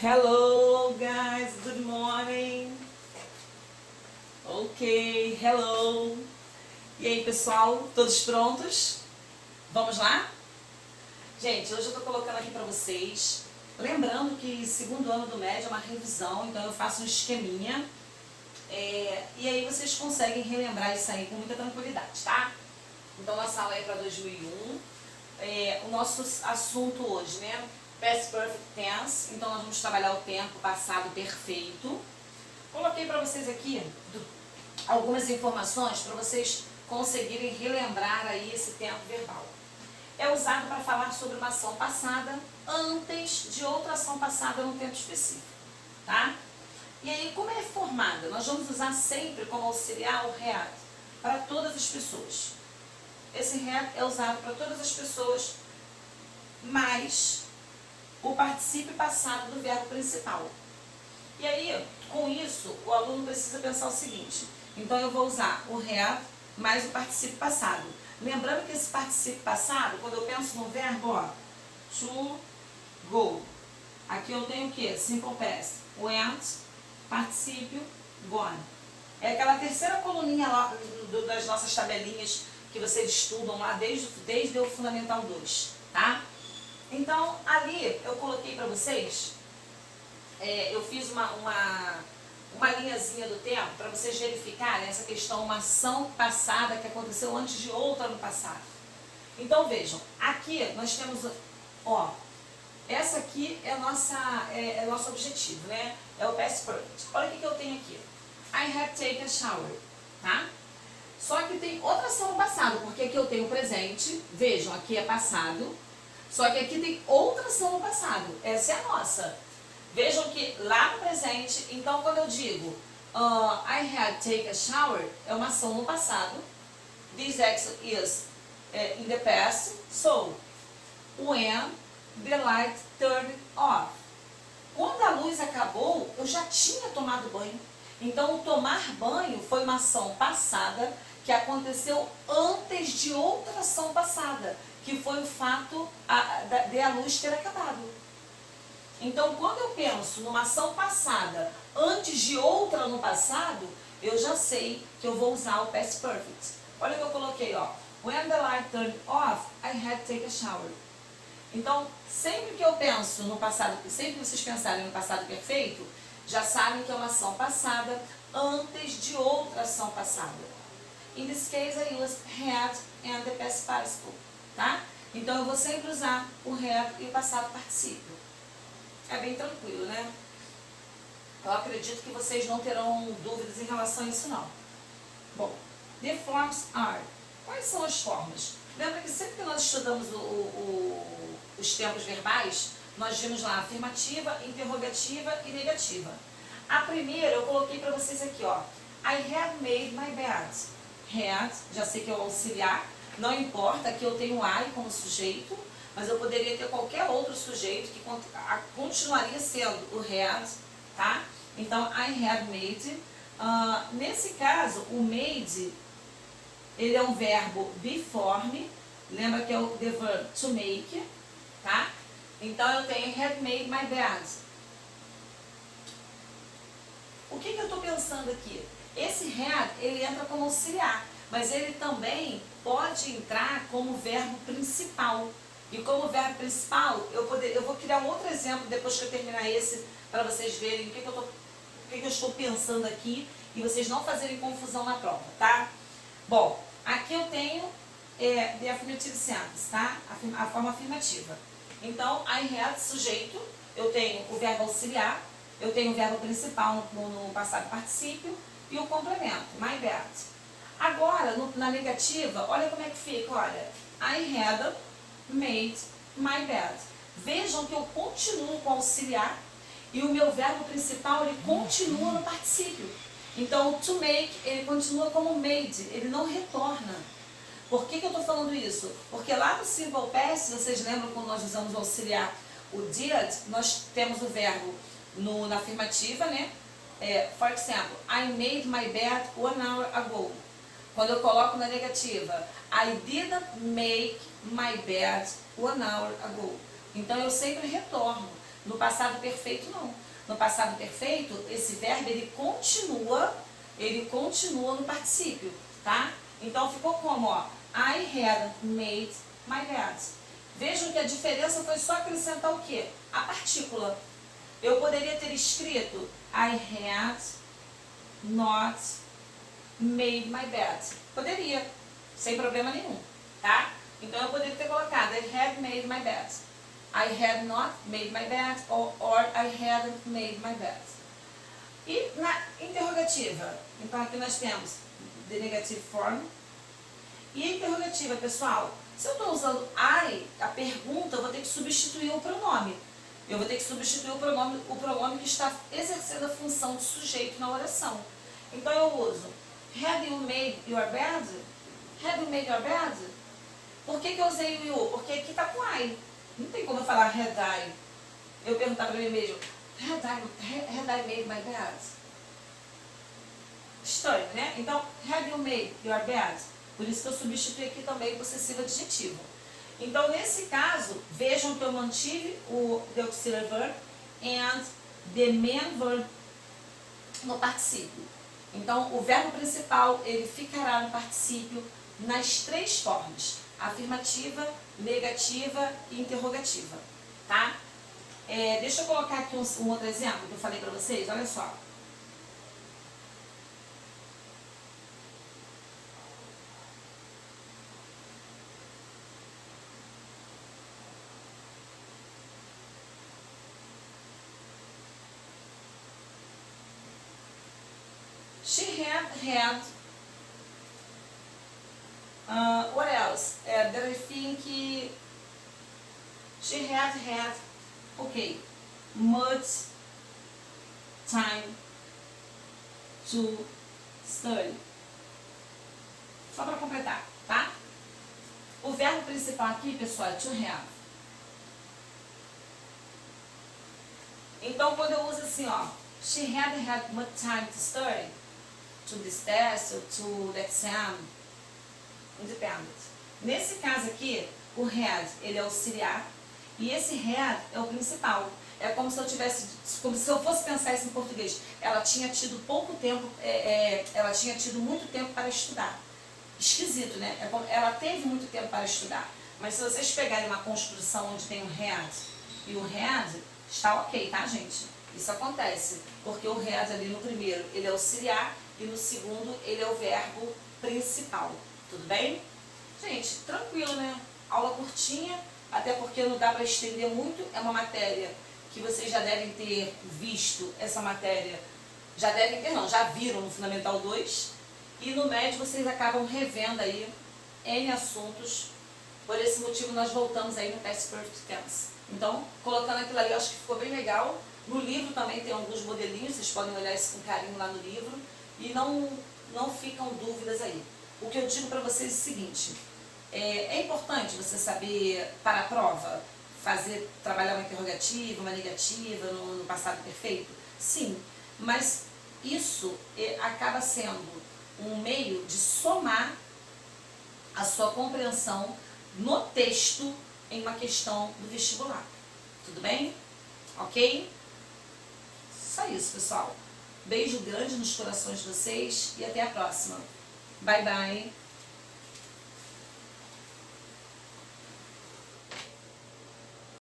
Hello guys, good morning. Ok, hello. E aí pessoal, todos prontos? Vamos lá? Gente, hoje eu tô colocando aqui pra vocês, lembrando que segundo ano do médio é uma revisão, então eu faço um esqueminha. E aí vocês conseguem relembrar isso aí com muita tranquilidade, tá? Então nossa aula é para 2001. O nosso assunto hoje, né? Past Perfect Tense. Então nós vamos trabalhar o tempo passado perfeito. Coloquei para vocês aqui algumas informações para vocês conseguirem relembrar aí esse tempo verbal. É usado para falar sobre uma ação passada antes de outra ação passada num tempo específico, tá? E aí, como é formada? Nós vamos usar sempre como auxiliar o had para todas as pessoas. Esse had é usado para todas as pessoas, mais o particípio passado do verbo principal. E aí, com isso, o aluno precisa pensar o seguinte: então eu vou usar o had mais o particípio passado. Lembrando que esse particípio passado, quando eu penso no verbo, ó, to go. Aqui eu tenho o que? Simple past. Went, particípio, gone. É aquela terceira coluninha lá das nossas tabelinhas que vocês estudam lá desde o Fundamental 2, tá? Então, ali eu coloquei para vocês, eu fiz uma linhazinha do tempo para vocês verificarem essa questão, uma ação passada que aconteceu antes de outra no passado. Então, vejam, aqui nós temos, ó, essa aqui é nosso objetivo, né? É o past perfect. Olha o que eu tenho aqui. I have taken a shower, tá? Só que tem outra ação no passado, porque aqui eu tenho presente, vejam, aqui é passado, só que aqui tem outra ação no passado, essa é a nossa. Vejam que lá no presente, então quando eu digo I had taken a shower, é uma ação no passado, this action is in the past, so when the light turned off. Quando a luz acabou, eu já tinha tomado banho. Então, o tomar banho foi uma ação passada que aconteceu antes de outra ação passada, que foi o fato de a luz ter acabado. Então, quando eu penso numa ação passada antes de outra no passado, eu já sei que eu vou usar o past perfect. Olha o que eu coloquei, ó. When the light turned off, I had to take a shower. Então, sempre que eu penso no passado, sempre que vocês pensarem no passado perfeito, já sabem que é uma ação passada antes de outra ação passada. In this case, I use had and the past participle, tá? Então, eu vou sempre usar o had e o passado particípio. É bem tranquilo, né? Eu acredito que vocês não terão dúvidas em relação a isso, não. Bom, the forms are. Quais são as formas? Lembra que sempre que nós estudamos os tempos verbais, nós vimos lá afirmativa, interrogativa e negativa. A primeira eu coloquei para vocês aqui, ó. I had made my bed. Had, já sei que é o auxiliar, não importa, aqui eu tenho I como sujeito, mas eu poderia ter qualquer outro sujeito que continuaria sendo o had, tá? Então, I had made. Nesse caso, o made, ele é um verbo biforme, lembra que é o the verb to make, tá? Então, eu tenho had made my bed. O que eu estou pensando aqui? Esse had, ele entra como auxiliar, mas ele também pode entrar como verbo principal. E como verbo principal, eu vou criar um outro exemplo depois que eu terminar esse, para vocês verem o que eu estou pensando aqui e vocês não fazerem confusão na prova, tá? Bom, aqui eu tenho the affirmative sentence, tá? A forma afirmativa. Então, I had, sujeito, eu tenho o verbo auxiliar, eu tenho o verbo principal no passado particípio e o complemento, my bed. Agora, na negativa, olha como é que fica, olha. I had made my bed. Vejam que eu continuo com auxiliar e o meu verbo principal, ele continua no particípio. Então, o to make, ele continua como made, ele não retorna. Por que eu estou falando isso? Porque lá no simple past, vocês lembram quando nós usamos o auxiliar, o did, nós temos o verbo na afirmativa, né? For example, I made my bed 1 hour ago. Quando eu coloco na negativa, I didn't make my bed 1 hour ago. Então eu sempre retorno. No passado perfeito, não. No passado perfeito, esse verbo, ele continua no particípio, tá? Então, ficou como, ó, I had made my bed. Vejam que a diferença foi só acrescentar o quê? A partícula. Eu poderia ter escrito I had not made my bed. Poderia, sem problema nenhum, tá? Então, eu poderia ter colocado I had made my bed. I had not made my bed or I hadn't made my bed. E na interrogativa, então aqui nós temos the negative form. E a interrogativa, pessoal, se eu estou usando I, a pergunta, eu vou ter que substituir o pronome. Eu vou ter que substituir o pronome que está exercendo a função de sujeito na oração. Então eu uso Had you made your bed? Had you made your bed? Por que eu usei o you? Porque aqui está com I. Não tem como eu falar had I. Eu perguntar para mim mesmo, had I made my bed? Estranho, né? Então, had you made your bed? Por isso que eu substituí aqui também o possessivo adjetivo. Então, nesse caso, vejam que eu mantive o the auxiliary verb and the main verb no particípio. Então, o verbo principal, ele ficará no particípio nas três formas: afirmativa, negativa e interrogativa, tá? Deixa eu colocar aqui um outro exemplo que eu falei para vocês, olha só. She had what else? That I think she had okay, much time to study. Só para completar, tá? O verbo principal aqui, pessoal, é to have. Então, quando eu uso assim, ó, she had much time to study, to this test, or to the exam, independent. Nesse caso aqui, o had, ele é auxiliar, e esse had é o principal. É como se eu fosse pensar isso em português. Ela tinha tido pouco tempo, ela tinha tido muito tempo para estudar. Esquisito, né? Ela teve muito tempo para estudar. Mas se vocês pegarem uma construção onde tem o had e o had, está ok, tá, gente? Isso acontece, porque o had ali no primeiro, ele é auxiliar, e no segundo, ele é o verbo principal. Tudo bem? Gente, tranquilo, né? Aula curtinha, até porque não dá para estender muito. É uma matéria que vocês já devem ter visto essa matéria. Já devem ter, não, já viram no Fundamental 2. E no médio vocês acabam revendo aí N assuntos. Por esse motivo nós voltamos aí no Past Perfect Tense. Então, colocando aquilo ali, eu acho que ficou bem legal. No livro também tem alguns modelinhos, vocês podem olhar isso com carinho lá no livro. E não ficam dúvidas aí. O que eu digo para vocês é o seguinte, é importante você saber, para a prova, trabalhar uma interrogativa, uma negativa no passado perfeito? Sim, mas isso acaba sendo um meio de somar a sua compreensão no texto em uma questão do vestibular. Tudo bem? Ok? Só isso, pessoal. Beijo grande nos corações de vocês e até a próxima. Bye, bye.